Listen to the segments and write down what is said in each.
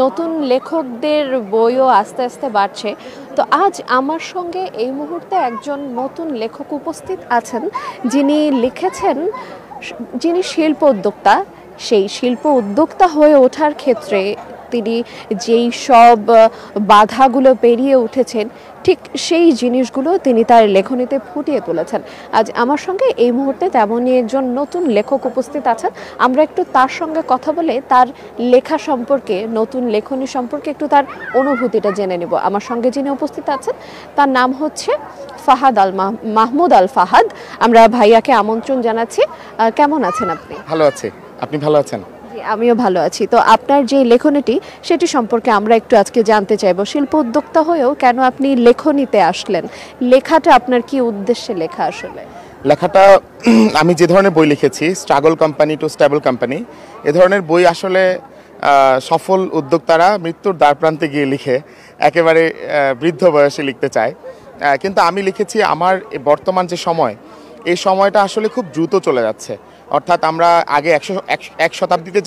নতুন লেখকদের বইও আস্তে আস্তে বাড়ছে। তো আজ আমার সঙ্গে এই মুহূর্তে একজন নতুন লেখক উপস্থিত আছেন, যিনি লিখেছেন, যিনি শিল্প উদ্যোক্তা। সেই শিল্প উদ্যোক্তা হয়ে ওঠার ক্ষেত্রে তিনি যেই সব বাধাগুলো পেরিয়ে উঠেছেন, ঠিক সেই জিনিসগুলো তিনি তার লেখনীতে ফুটিয়ে তুলেছেন। আজ আমার সঙ্গে এই মুহূর্তে তেমনই একজন নতুন লেখক উপস্থিত আছেন। আমরা একটু তার সঙ্গে কথা বলে তার লেখা সম্পর্কে, নতুন লেখনী সম্পর্কে একটু তার অনুভূতিটা জেনে নেব। আমার সঙ্গে যিনি উপস্থিত আছেন তার নাম হচ্ছে মাহমুদ আল ফাহাদ। আমরা ভাইয়াকে আমন্ত্রণ জানাচ্ছি। কেমন আছেন আপনি? ভালো আছি। আপনি ভালো আছেন? আমিও ভালো আছি। তো আপনার যে লেখনীটি, সেটি সম্পর্কে আমরা একটু আজকে জানতে চাইব। শিল্প উদ্যোক্তা হয়েও কেন আপনি লেখনীতে আসলেন? লেখাটা আপনার কি উদ্দেশ্যে লেখা আসলে? লেখাটা আমি যে ধরনের বই লিখেছি, struggle company to stable company, এ ধরনের বই আসলে সফল উদ্যোক্তারা মৃত্যুর দ্বারপ্রান্তে গিয়ে লিখে, একেবারে বৃদ্ধ বয়সে লিখতে চায়। কিন্তু আমি লিখেছি আমার বর্তমান যে সময়, এই সময়টা আসলে খুব দ্রুত চলে যাচ্ছে। অর্থাৎ আমরা আগে এক শতাব্দীতে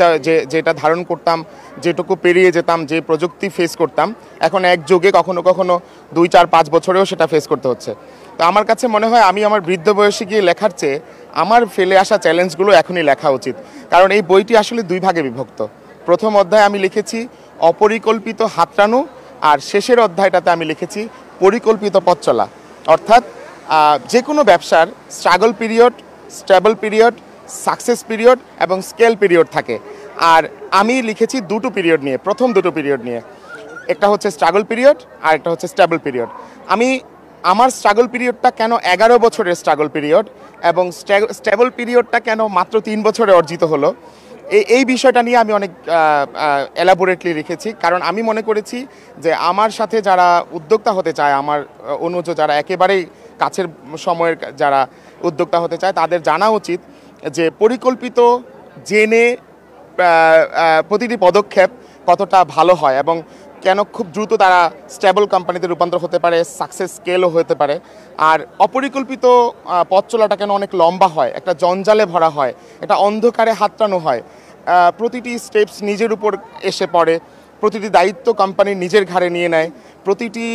যেটা ধারণ করতাম, যেটুকু পেরিয়ে যেতাম, যে প্রযুক্তি ফেস করতাম, এখন এক যুগে কখনো কখনো 2, 4, 5 বছরেও সেটা ফেস করতে হচ্ছে। তো আমার কাছে মনে হয় আমি আমার বৃদ্ধ বয়সে গিয়ে লেখার চেয়ে আমার ফেলে আসা চ্যালেঞ্জগুলো এখনই লেখা উচিত। কারণ এই বইটি আসলে 2 ভাগে বিভক্ত। প্রথম অধ্যায়ে আমি লিখেছি অপরিকল্পিত হাতড়ানো, আর শেষের অধ্যায়টাতে আমি লিখেছি পরিকল্পিত পথ চলা। অর্থাৎ যে কোনো ব্যবসার struggle period, stable period, success period এবং স্কেল পিরিয়ড থাকে। আর আমি লিখেছি দুটো পিরিয়ড নিয়ে, প্রথম দুটো পিরিয়ড নিয়ে। একটা হচ্ছে স্ট্রাগল পিরিয়ড আর একটা হচ্ছে স্টেবল পিরিয়ড। আমার স্ট্রাগল পিরিয়ডটা কেন 11 বছরের স্ট্রাগল পিরিয়ড এবং স্টেবল পিরিয়ডটা কেন মাত্র 3 বছরে অর্জিত হলো, এই বিষয়টা নিয়ে আমি অনেক এলাবোরেটলি লিখেছি। কারণ আমি মনে করেছি যে আমার সাথে যারা উদ্যোক্তা হতে চায়, আমার অনুজ যারা একেবারেই কাছের সময়ের যারা উদ্যোক্তা হতে চায়, তাদের জানা উচিত যে পরিকল্পিত জেনে প্রতিটি পদক্ষেপ কতটা ভালো হয় এবং কেন খুব দ্রুত তারা স্টেবল কোম্পানিতে রূপান্তর হতে পারে, সাকসেস স্কেলও হতে পারে। আর অপরিকল্পিত পথ চলাটা কেন অনেক লম্বা হয়, একটা জঞ্জালে ভরা হয়, একটা অন্ধকারে হাতড়ানো হয়, প্রতিটি স্টেপস নিজের উপর এসে পড়ে, প্রতিটি দায়িত্ব কোম্পানি নিজের ঘাড়ে নিয়ে নেয়, প্রতিটি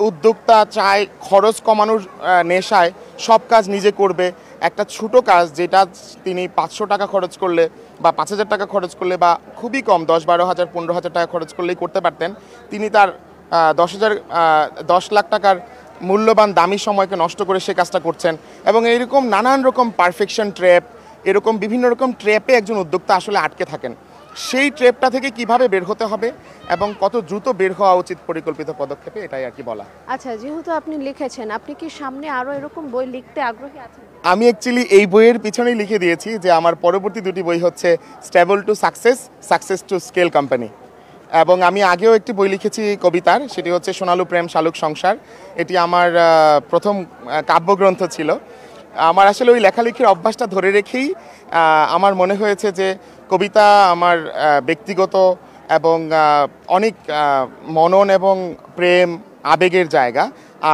উদ্যোক্তা চায় খরচ কমানোর নেশায় সব কাজ নিজে করবে। একটা ছোটো কাজ যেটা তিনি 500 টাকা খরচ করলে বা 5000 টাকা খরচ করলে বা খুবই কম 10, 12,000, 15,000 টাকা খরচ করলেই করতে পারতেন, তিনি তার 10 লাখ টাকার মূল্যবান দামি সময়কে নষ্ট করে সে কাজটা করছেন। এবং এইরকম নানান রকম পারফেকশন ট্র্যাপ, এরকম বিভিন্ন রকম ট্র্যাপে একজন উদ্যোক্তা আসলে আটকে থাকেন। সেই ট্র্যাপটা থেকে কিভাবে বের হতে হবে এবং কত দ্রুত বের হওয়া উচিত পরিকল্পিত পদক্ষেপে, এটাই আর কি বলা। আচ্ছা, যেহেতু আপনি লিখেছেন, আপনি কি সামনে আরো এরকম বই লিখতে আগ্রহী আছেন? আমি অ্যাকচুয়ালি এই বইয়ের পিছনেই লিখে দিয়েছি যে আমার পরবর্তী 2টি বই হচ্ছে stable to success, success to scale company. এবং আমি আগেও একটি বই লিখেছি কবিতার, সেটি হচ্ছে সোনালু প্রেম শালুক সংসার। এটি আমার প্রথম কাব্যগ্রন্থ ছিল। আমার আসলে ওই লেখালেখির অভ্যাসটা ধরে রেখেই আমার মনে হয়েছে যে কবিতা আমার ব্যক্তিগত এবং অনেক মনন এবং প্রেম আবেগের জায়গা,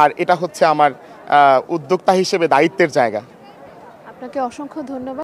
আর এটা হচ্ছে আমার উদ্যোক্তা হিসেবে দায়িত্বের জায়গা। আপনাকে অসংখ্য ধন্যবাদ।